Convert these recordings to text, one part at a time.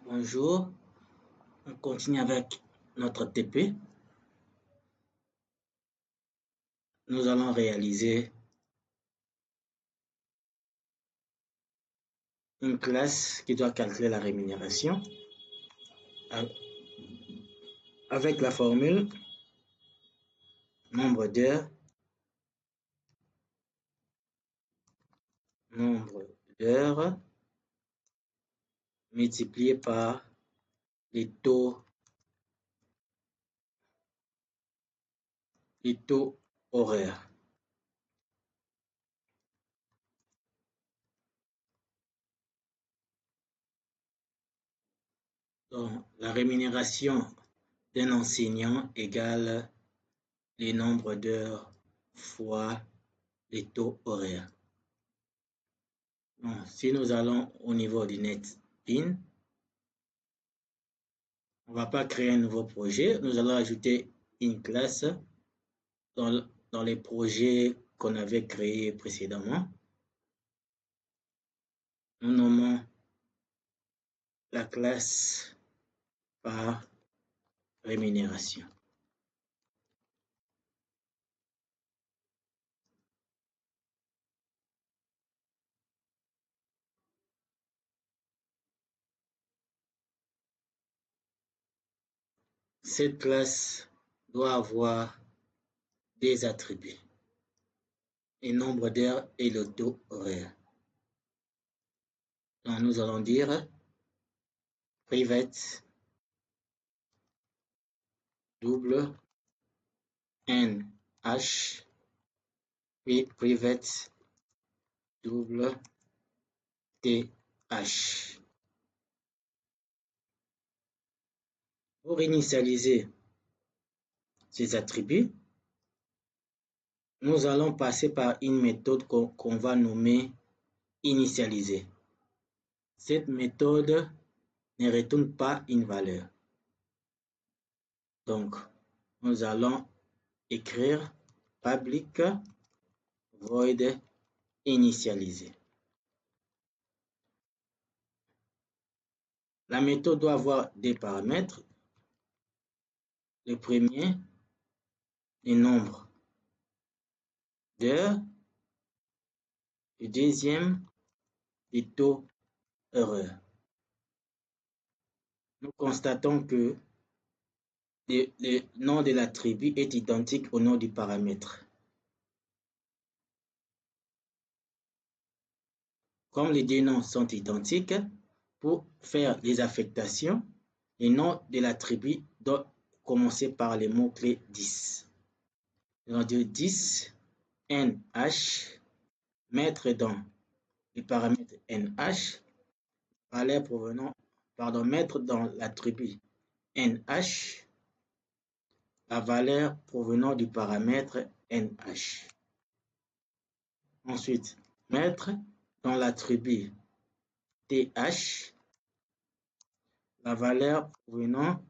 Bonjour, on continue avec notre TP. Nous allons réaliser une classe qui doit calculer la rémunération avec la formule nombre d'heures multiplié par les taux horaires. Donc, la rémunération d'un enseignant égale les nombres d'heures fois les taux horaires. Bon, si nous allons au niveau du NetBeans, on ne va pas créer un nouveau projet. Nous allons ajouter une classe dans les projets qu'on avait créés précédemment. Nous nommons la classe par rémunération. Cette classe doit avoir des attributs, le nombre d'heures et le taux horaire. Donc nous allons dire private double NH puis private double TH. Pour initialiser ces attributs, nous allons passer par une méthode qu'on va nommer initialiser. Cette méthode ne retourne pas une valeur. Donc, nous allons écrire public void initialiser. La méthode doit avoir des paramètres. Le premier, les nombres d'heures. Le deuxième, les taux heureux. Nous constatons que le nom de l'attribut est identique au nom du paramètre. Comme les deux noms sont identiques, pour faire les affectations, le nom de l'attribut doit commencer par le mot-clé 10. Nous allons dire 10 NH, mettre dans le paramètre NH, valeur provenant, mettre dans l'attribut NH, la valeur provenant du paramètre NH. Ensuite, mettre dans l'attribut TH, la valeur provenant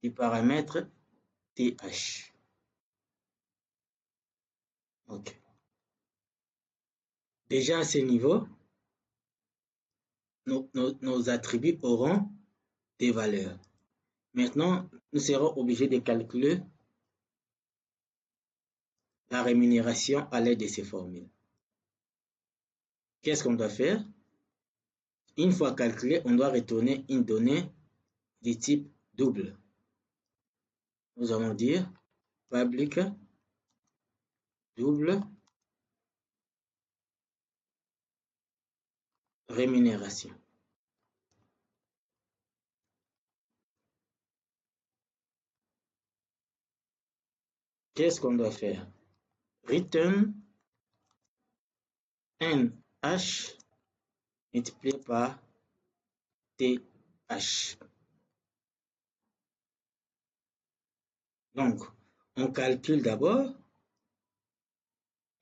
du paramètre TH. OK. Déjà à ce niveau, nos attributs auront des valeurs. Maintenant, nous serons obligés de calculer la rémunération à l'aide de ces formules. Qu'est-ce qu'on doit faire? Une fois calculé, on doit retourner une donnée de type double. Nous allons dire public double rémunération. Qu'est-ce qu'on doit faire? Return NH multiplié par TH. Donc, on calcule d'abord,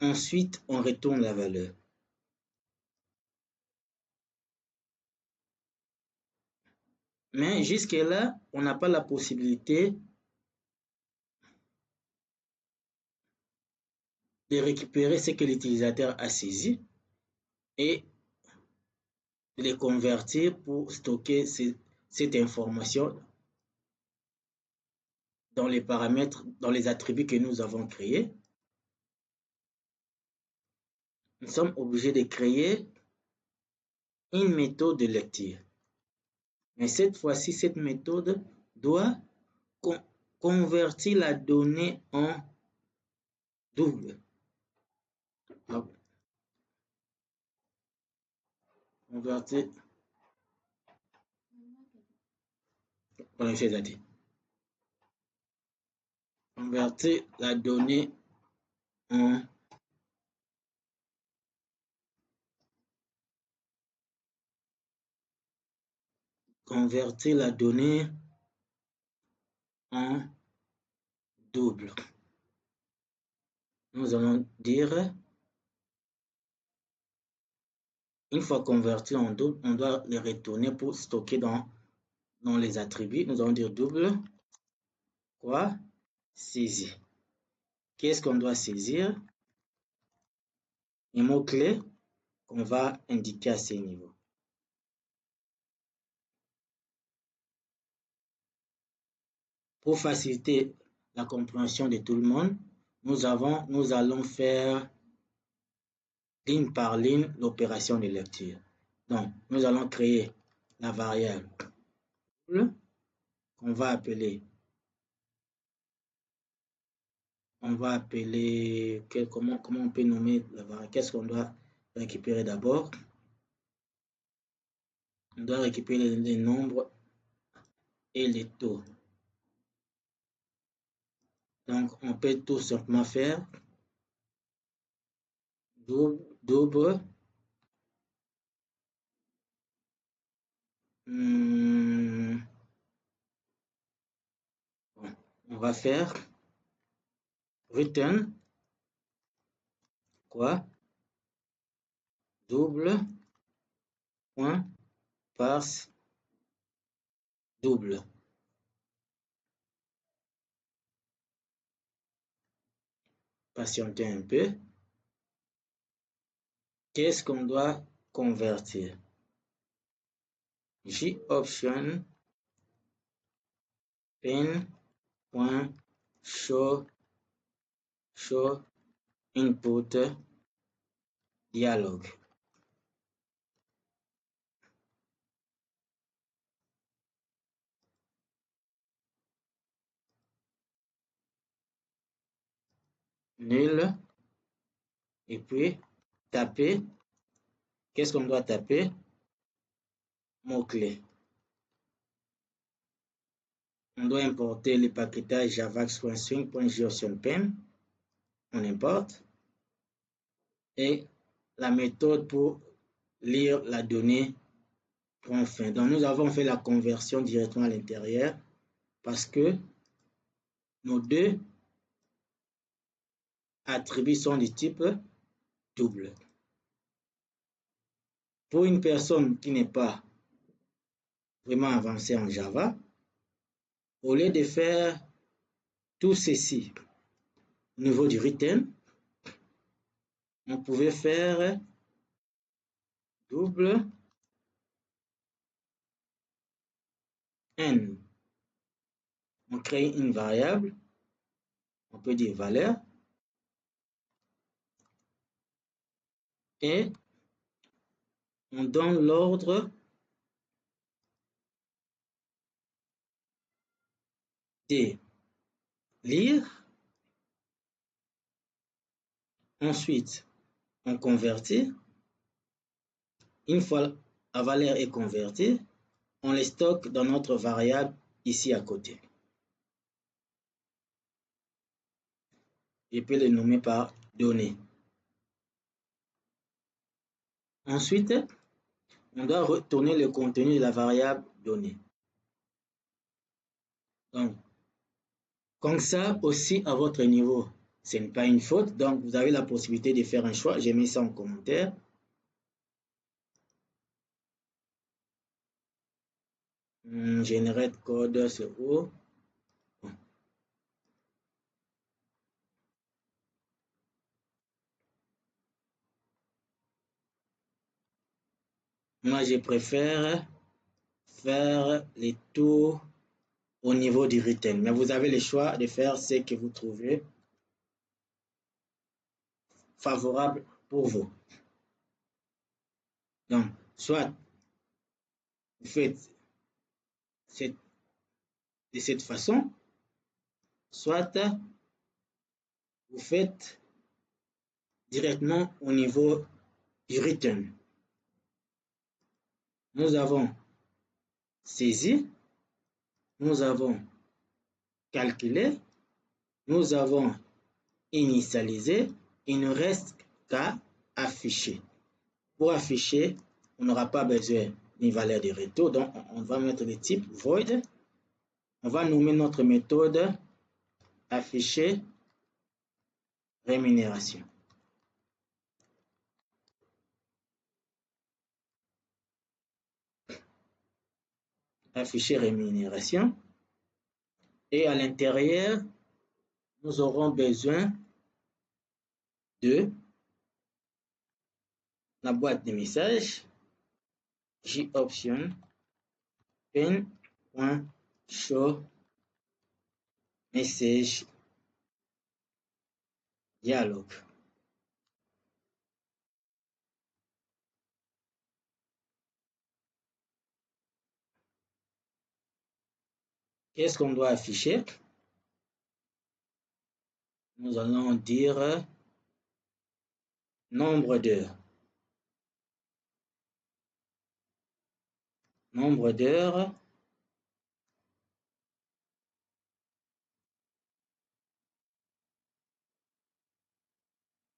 ensuite on retourne la valeur. Mais jusque-là, on n'a pas la possibilité de récupérer ce que l'utilisateur a saisi et les convertir pour stocker cette information dans les paramètres, dans les attributs que nous avons créés. Nous sommes obligés de créer une méthode de lecture. Mais cette fois-ci, cette méthode doit convertir la donnée en double. Convertir. Convertir la donnée en convertir la donnée en double. Nous allons dire, une fois converti en double, on doit les retourner pour stocker dans les attributs. Nous allons dire double, quoi? Saisir. Qu'est-ce qu'on doit saisir? Un mot-clé qu'on va indiquer à ce niveau. Pour faciliter la compréhension de tout le monde, nous allons faire ligne par ligne l'opération de lecture. Donc, nous allons créer la variable qu'on va appeler, comment on peut nommer la variable? Qu'est-ce qu'on doit récupérer d'abord? On doit récupérer les nombres et les taux. Donc, on peut tout simplement faire double on va faire return quoi? Double point parse double. Patientez un peu. Qu'est-ce qu'on doit convertir? J-option pen.show input dialogue. Nul. Et puis, taper. Qu'est-ce qu'on doit taper? Mot-clé. On doit importer le paquetage javax.swing.json.pen. On importe. Et la méthode pour lire la donnée point fin. Donc, nous avons fait la conversion directement à l'intérieur parce que nos deux attributs sont du type double. Pour une personne qui n'est pas vraiment avancée en Java, au lieu de faire tout ceci au niveau du return, on pouvait faire double n. On crée une variable, on peut dire valeur, et on donne l'ordre de lire. Ensuite, on convertit. Une fois la valeur est convertie, on les stocke dans notre variable ici à côté. Je peux le nommer par donnée. Ensuite, on doit retourner le contenu de la variable donnée. Donc, comme ça aussi à votre niveau, ce n'est pas une faute. Donc, vous avez la possibilité de faire un choix. J'ai mis ça en commentaire. Generate code, c'est où? Moi, je préfère faire les tours au niveau du written. Mais vous avez le choix de faire ce que vous trouvez favorable pour vous. Donc, soit vous faites de cette façon, soit vous faites directement au niveau du written. Nous avons saisi, nous avons calculé, nous avons initialisé, il ne reste qu'à afficher. Pour afficher, on n'aura pas besoin d'une valeur de retour, donc on va mettre le type void. On va nommer notre méthode afficher rémunération. Afficher rémunération. Et à l'intérieur, nous aurons besoin de la boîte de messages JOption pen.show message dialogue. Qu'est-ce qu'on doit afficher? Nous allons dire nombre d'heures. Nombre d'heures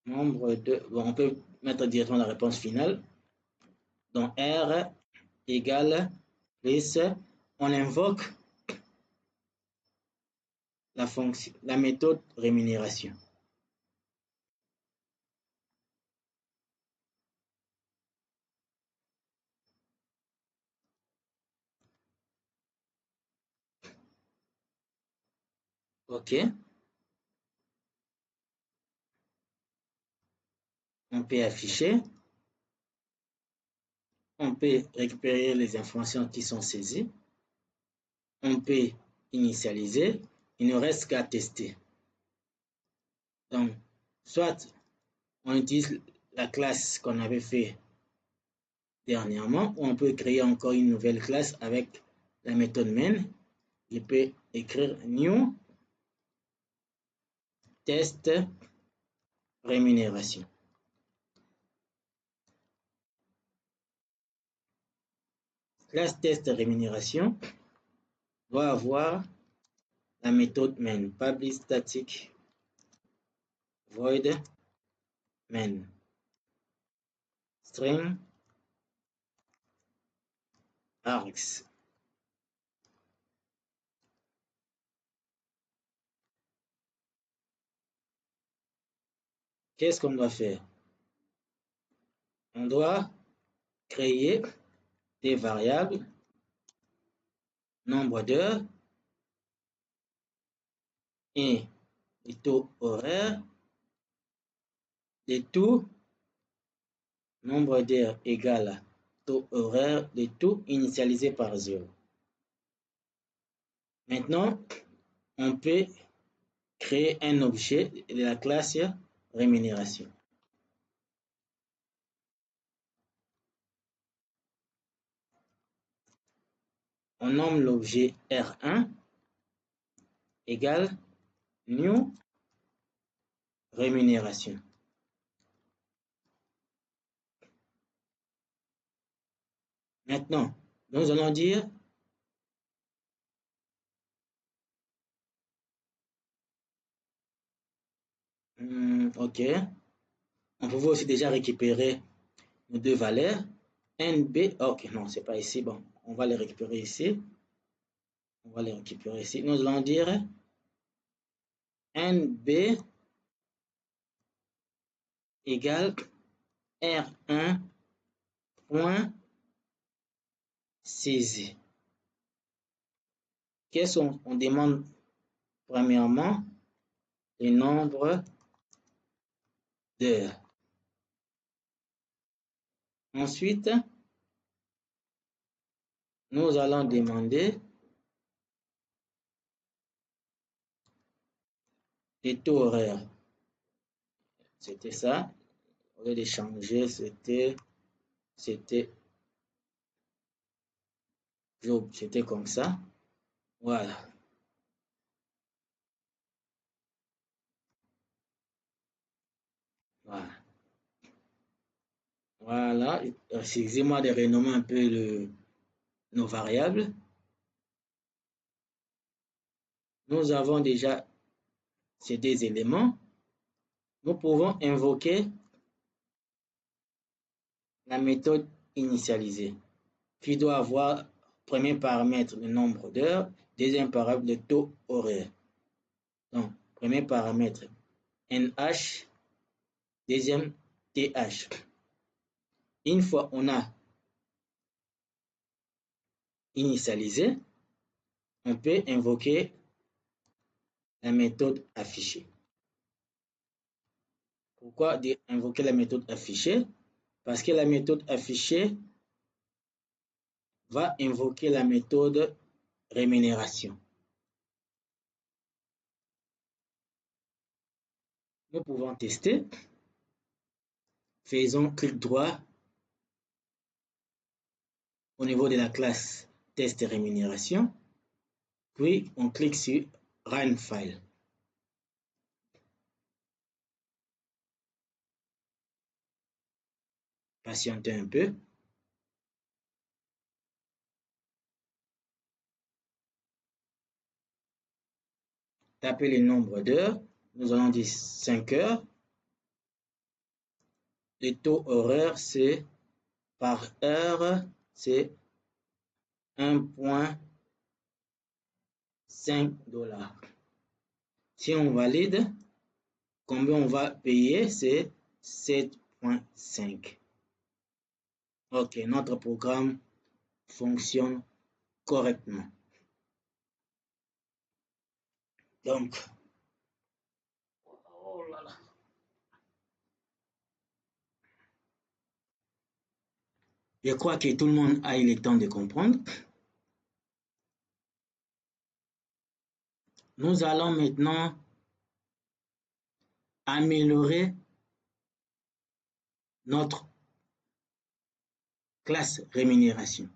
nombre de... Bon, on peut mettre directement la réponse finale. Donc R égale plus, on invoque la fonction, la méthode rémunération. OK. On peut afficher. On peut récupérer les informations qui sont saisies. On peut initialiser. Il ne reste qu'à tester. Donc, soit on utilise la classe qu'on avait fait dernièrement, ou on peut créer encore une nouvelle classe avec la méthode main. Je peux écrire new test rémunération. Classe test rémunération doit avoir la méthode main, public static void main string args. Qu'est-ce qu'on doit faire? On doit créer des variables nombre d'heures et le taux horaire de tout nombre d'heures égale taux horaire de tout initialisé par 0. Maintenant, on peut créer un objet de la classe rémunération. On nomme l'objet R1 égale new rémunération. Maintenant, nous allons dire OK. On pouvait aussi déjà récupérer nos deux valeurs. NB, OK, non, c'est pas ici. Bon, on va les récupérer ici. On va les récupérer ici. Nous allons dire NB égale R1 point saisi. Qu'est-ce qu'on demande premièrement? Le nombre d'heures. Ensuite, nous allons demander les taux horaires. C'était ça. Au lieu de changer, c'était comme ça. Voilà. Voilà. Voilà. Excusez-moi de renommer un peu nos variables. Nous avons déjà ces deux éléments. Nous pouvons invoquer la méthode initialisée qui doit avoir premier paramètre le nombre d'heures, deuxième paramètre le taux horaire. Donc, premier paramètre NH, deuxième TH. Une fois on a initialisé, on peut invoquer la méthode affichée. Pourquoi invoquer la méthode affichée? Parce que la méthode affichée va invoquer la méthode rémunération. Nous pouvons tester. Faisons clic droit au niveau de la classe test rémunération. Puis on clique sur Run File. Patientez un peu. Tapez le nombre d'heures. Nous allons dire 5 heures. Le taux horaire, c'est par heure, c'est 1,5 $. Si on valide, combien on va payer? C'est 7,5. Ok, notre programme fonctionne correctement. Donc, oh là là. Je crois que tout le monde a eu le temps de comprendre. Nous allons maintenant améliorer notre classe rémunération.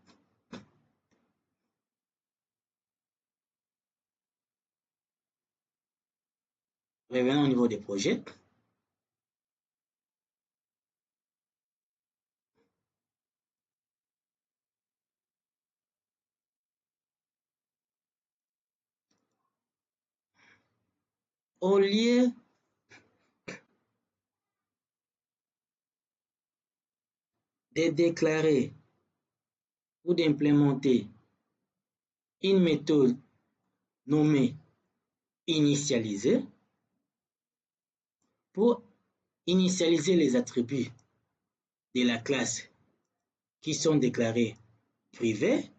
Revenons au niveau des projets. Au lieu de déclarer ou d'implémenter une méthode nommée initialiser, pour initialiser les attributs de la classe qui sont déclarés privés,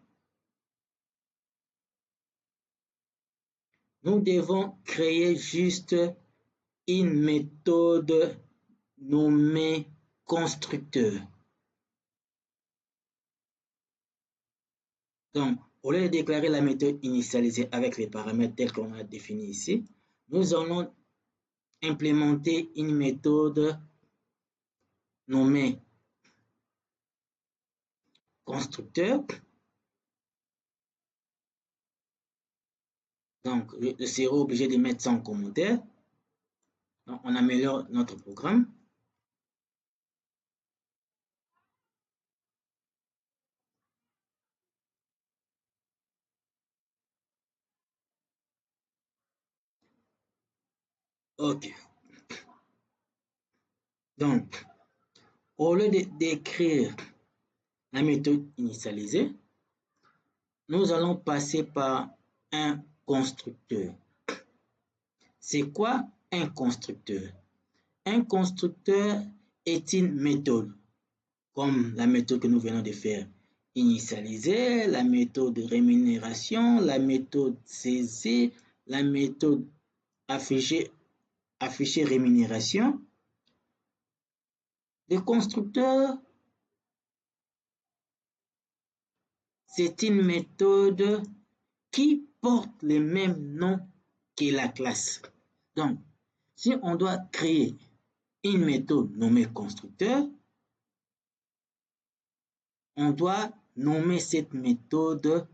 nous devons créer juste une méthode nommée constructeur. Donc, au lieu de déclarer la méthode initialisée avec les paramètres tels qu'on a définis ici, nous allons implémenter une méthode nommée constructeur. Donc, je serai obligé de mettre ça en commentaire. Donc, on améliore notre programme. OK. Donc, au lieu d'écrire la méthode initialisée, nous allons passer par un constructeur. C'est quoi un constructeur? Un constructeur est une méthode, comme la méthode que nous venons de faire. Initialiser, la méthode de rémunération, la méthode saisie, la méthode afficher rémunération. Le constructeur, c'est une méthode qui porte le même nom que la classe. Donc, si on doit créer une méthode nommée constructeur, on doit nommer cette méthode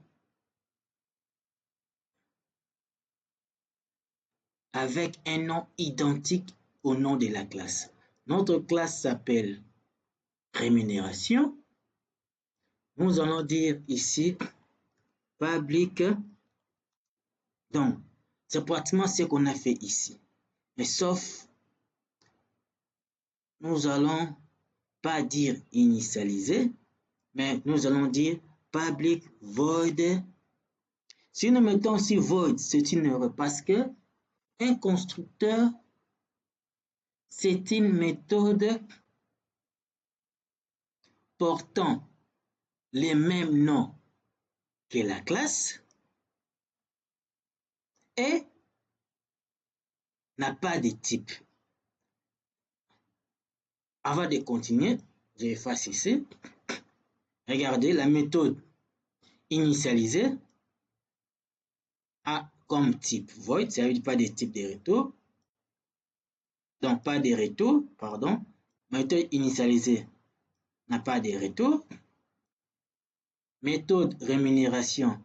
avec un nom identique au nom de la classe. Notre classe s'appelle rémunération. Nous allons dire ici public. Donc, c'est pratiquement ce qu'on a fait ici. Mais sauf, nous allons pas dire initialiser, mais nous allons dire public void. Si nous mettons ici void, c'est une erreur parce que un constructeur, c'est une méthode portant les mêmes noms que la classe et n'a pas de type. Avant de continuer, j'efface ici. Regardez, la méthode initialisée a comme type void, ça veut dire pas de type de retour. Donc, pas de retour, pardon. Méthode initialisée n'a pas de retour. Méthode rémunération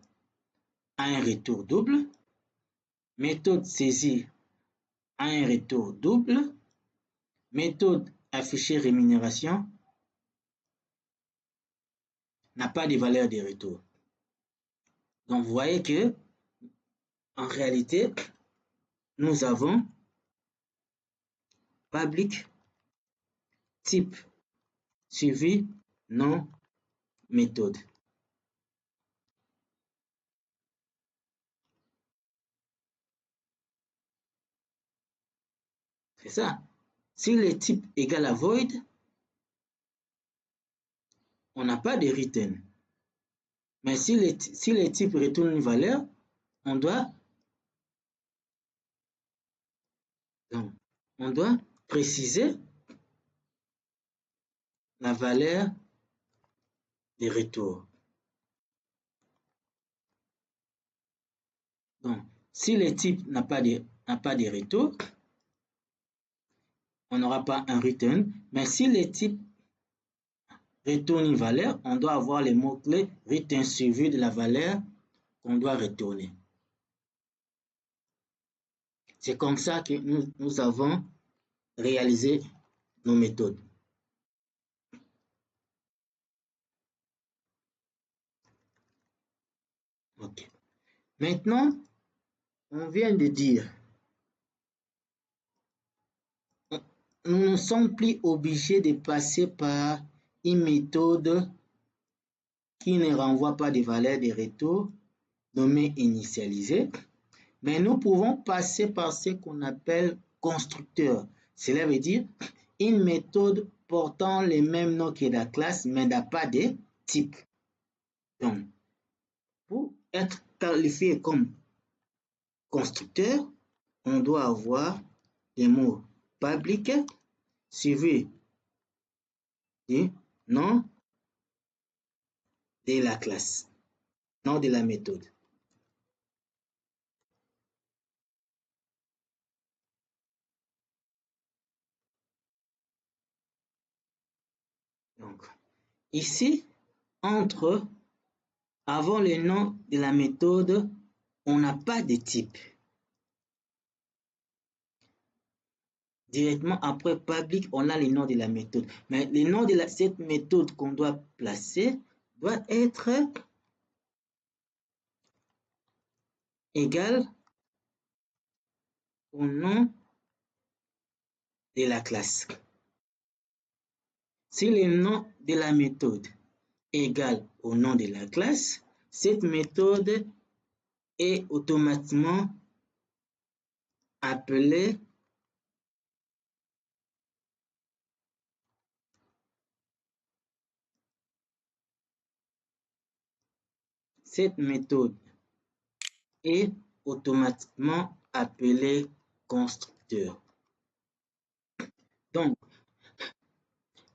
a un retour double. Méthode saisie a un retour double. Méthode afficher rémunération n'a pas de valeur de retour. Donc, vous voyez que, en réalité, nous avons public type suivi nom méthode. C'est ça. Si le type égale à void, on n'a pas de return. Mais si le type retourne une valeur, on doit préciser la valeur de retour. Donc, si le type n'a pas de retour, on n'aura pas un return. Mais si le type retourne une valeur, on doit avoir les mots-clés return suivi de la valeur qu'on doit retourner. C'est comme ça que nous avons réalisé nos méthodes. Ok. Maintenant, on vient de dire, nous ne sommes plus obligés de passer par une méthode qui ne renvoie pas de valeur de retour nommée initialisée, mais nous pouvons passer par ce qu'on appelle constructeur. Cela veut dire une méthode portant les mêmes noms que la classe, mais n'a pas de type. Donc, pour être qualifié comme constructeur, on doit avoir les mots public suivi du nom de la classe, nom de la méthode. Donc, ici, avant le nom de la méthode, on n'a pas de type. Directement après public, on a le nom de la méthode. Mais le nom de cette méthode qu'on doit placer doit être égal au nom de la classe. Si le nom de la méthode est égal au nom de la classe, cette méthode est automatiquement appelée constructeur. Donc,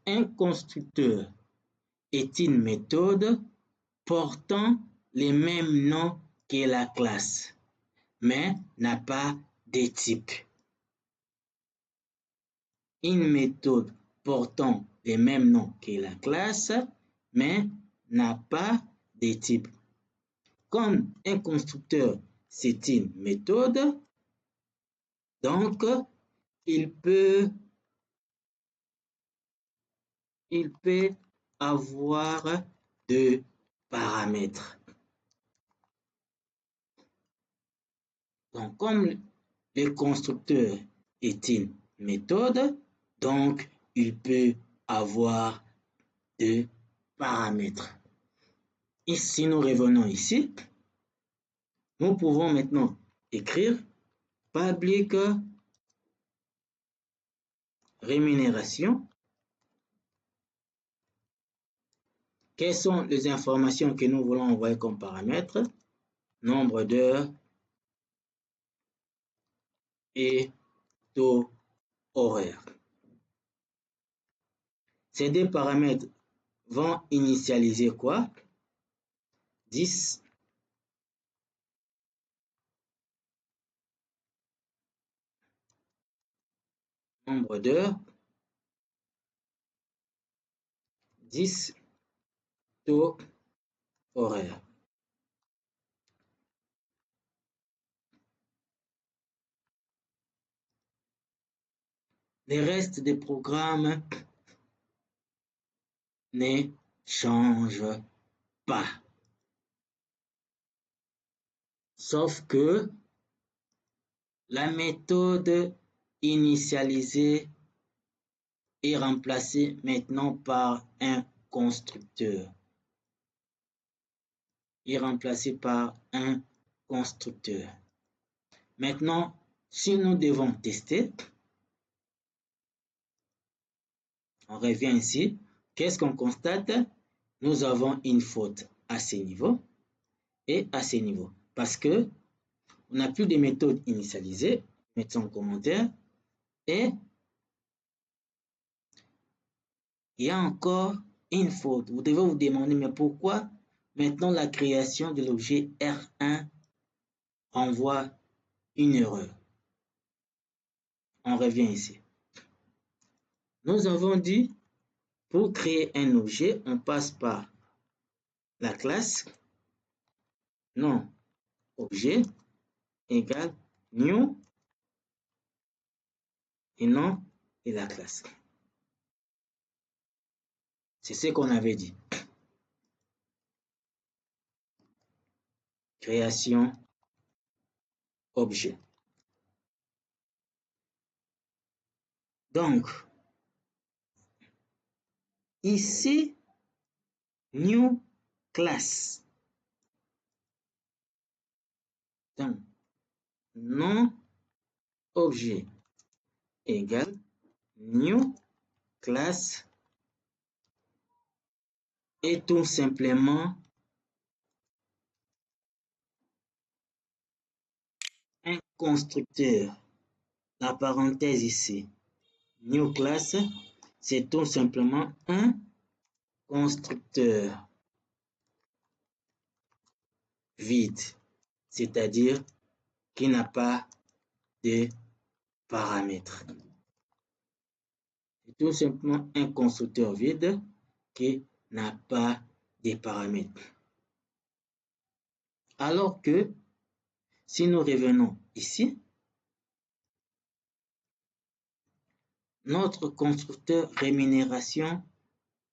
un constructeur est une méthode portant les mêmes noms que la classe, mais n'a pas de type. Une méthode portant les mêmes noms que la classe, mais n'a pas de type. Comme un constructeur, c'est une méthode, donc il peut avoir de paramètres. Donc, comme le constructeur est une méthode, donc il peut avoir de paramètres. Et si nous revenons ici, nous pouvons maintenant écrire public rémunération. Quelles sont les informations que nous voulons envoyer comme paramètres? Nombre d'heures et taux horaire. Ces deux paramètres vont initialiser quoi? 10 nombre d'heures, 10 taux horaire. Les restes des programmes ne changent pas. Sauf que la méthode initialisée est remplacée maintenant par un constructeur. Est remplacé par un constructeur. Maintenant, si nous devons tester, on revient ici. Qu'est-ce qu'on constate? Nous avons une faute à ce niveau et à ce niveau. Parce que on n'a plus de méthode initialisée. Mettons en commentaire. Et il y a encore une faute. Vous devez vous demander, mais pourquoi maintenant la création de l'objet R1 envoie une erreur? On revient ici. Nous avons dit, pour créer un objet, on passe par la classe nom objet égale new et nom et la classe. C'est ce qu'on avait dit. Création objet. Donc, ici, new class. Donc, nom objet égale new class est tout simplement un constructeur. La parenthèse ici, new class, c'est tout simplement un constructeur vide, c'est-à-dire qui n'a pas de paramètres. C'est tout simplement un constructeur vide qui n'a pas de paramètres. Alors que si nous revenons ici, notre constructeur rémunération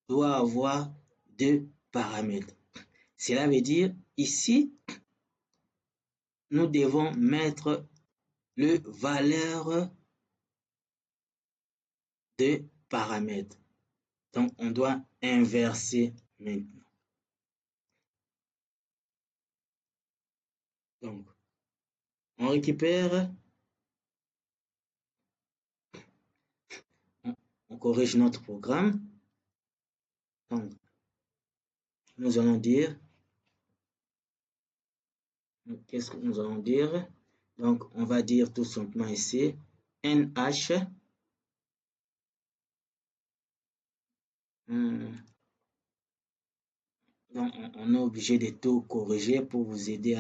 doit avoir deux paramètres. Cela veut dire ici, nous devons mettre le valeur de paramètres. Donc, on doit inverser maintenant. Donc, on récupère, on corrige notre programme. Donc, nous allons dire, qu'est-ce que nous allons dire? Donc, on va dire tout simplement ici, NH Donc, on est obligé de tout corriger pour vous aider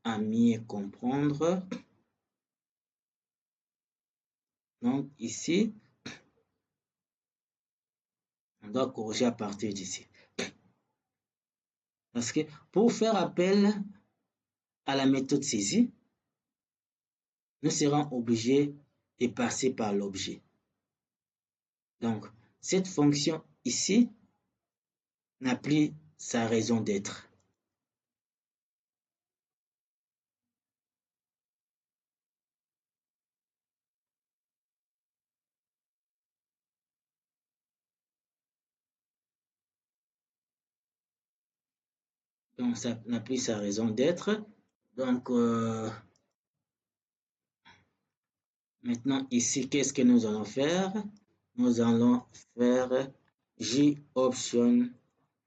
à mieux comprendre. Donc, ici, on doit corriger à partir d'ici. Parce que pour faire appel à la méthode saisie, nous serons obligés de passer par l'objet. Donc, cette fonction ici n'a plus sa raison d'être. Donc, ça n'a plus sa raison d'être. Donc, maintenant, ici, qu'est-ce que nous allons faire? Nous allons faire J-option.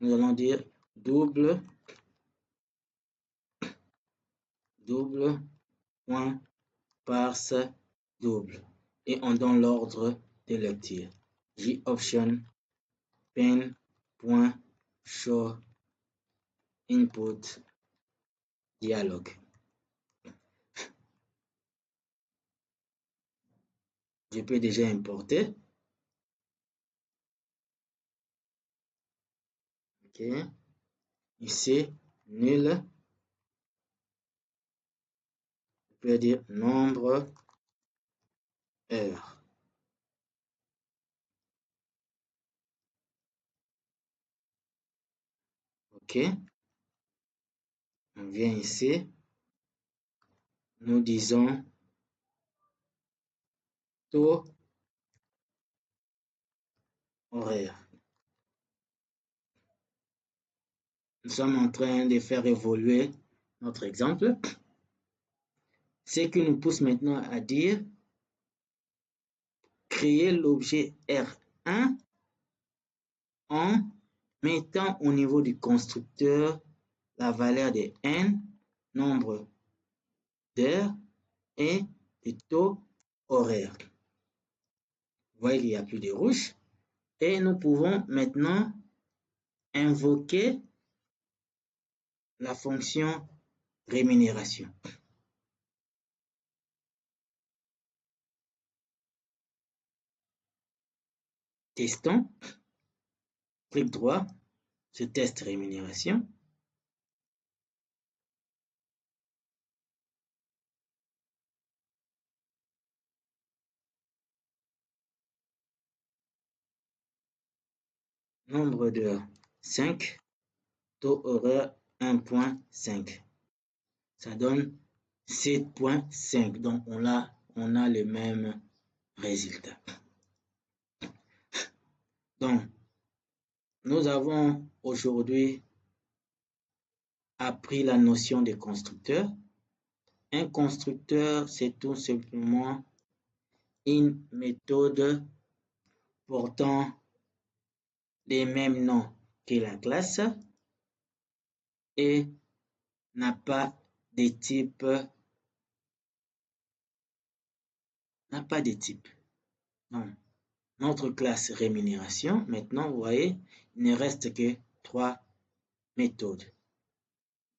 Nous allons dire double point parse double. Et on donne l'ordre de lecture. J-option pen point show input dialogue. Je peux déjà importer. OK. Ici, nul. Je peux dire nombre heure. OK. On vient ici. Nous disons taux horaire. Nous sommes en train de faire évoluer notre exemple. Ce qui nous pousse maintenant à dire créer l'objet R1 en mettant au niveau du constructeur la valeur de n, nombre d'heures et de taux horaire. Vous voyez qu'il n'y a plus de rouge. Et nous pouvons maintenant invoquer la fonction rémunération. Testons. Clic droit sur test rémunération. Nombre d'heures 5, taux horaire 1.5. Ça donne 7.5. Donc on a le même résultat. Donc, nous avons aujourd'hui appris la notion de constructeur. Un constructeur, c'est tout simplement une méthode portant les mêmes noms que la classe et n'a pas de type. Non. Notre classe rémunération, maintenant, vous voyez, il ne reste que 3 méthodes.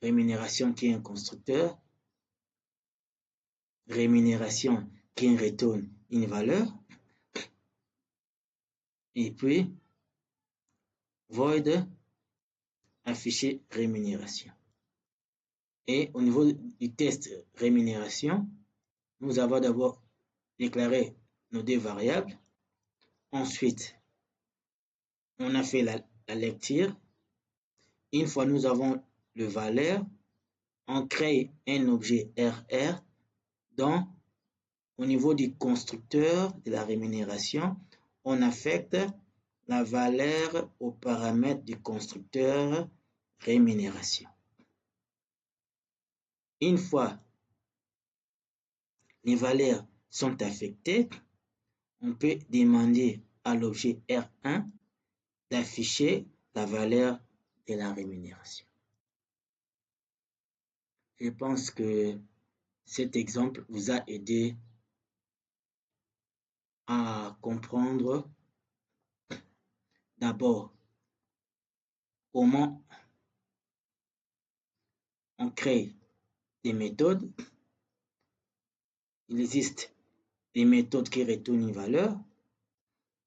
Rémunération qui est un constructeur, rémunération qui retourne une valeur, et puis void afficher rémunération. Et au niveau du test rémunération, nous avons d'abord déclaré nos deux variables. Ensuite, on a fait la lecture. Une fois nous avons le valeur, on crée un objet RR dont au niveau du constructeur de la rémunération, on affecte la valeur au paramètre du constructeur rémunération. Une fois les valeurs sont affectées, on peut demander à l'objet R1 d'afficher la valeur de la rémunération. Je pense que cet exemple vous a aidé à comprendre d'abord comment on crée des méthodes. Il existe des méthodes qui retournent une valeur.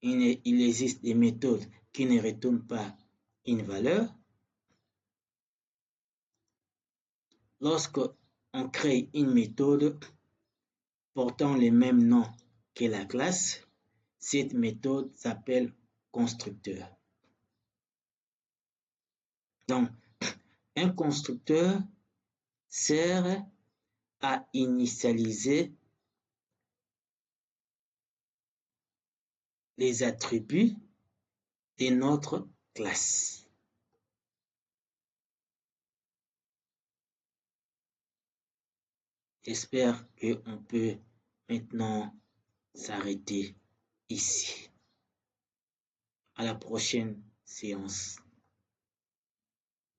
Il existe des méthodes qui ne retournent pas une valeur. Lorsque on crée une méthode portant le même nom que la classe, cette méthode s'appelle constructeur. Donc, un constructeur sert à initialiser les attributs de notre classe. J'espère qu'on peut maintenant s'arrêter ici. À la prochaine séance.